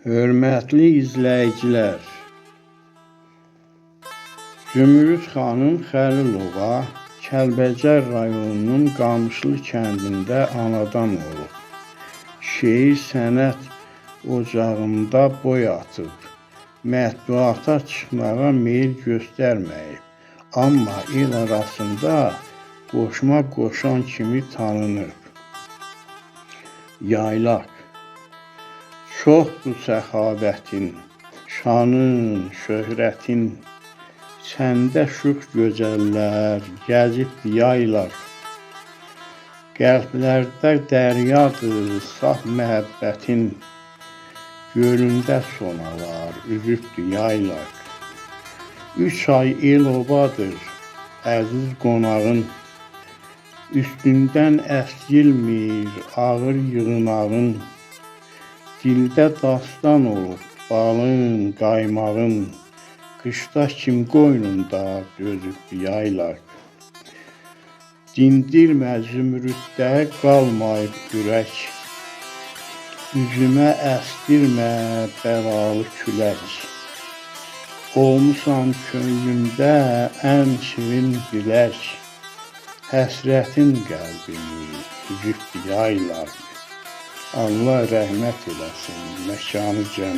Hörmətli izləyicilər, Zümrüd xanım Xəlilova Kəlbəcər rayonunun Qamışlı kəndində anadan olub. Şeir sənət ocağında boy atıb, mətbuata çıxmağa meyil göstərməyib. Amma il arasında qoşma qoşan kimi tanınıb. Yaylaq. Çoxdur səxavətin, şanın, şöhrətin, səndə şux gözəllər gəzib yaylar. Qəlblərdə dəryadır saf məhəbbətin, gölündə sonalar üzübdür yaylar. 3 ay el obadır əziz qonağın, üstündən əskilmir ağır yığınağın. Dildə dastan olub balın, qaymağın, qışda kim qoynunda dözüb yaylar. Dindirmə zümrüddə qalmayıb ürək, üzümə əsdirmə bəlalı külək. Olmusan könlümdə ən şirin dilək, həsrətin qəlbimi üzüb yaylar. Allah rəhmət eləsin, məkanı cənnət.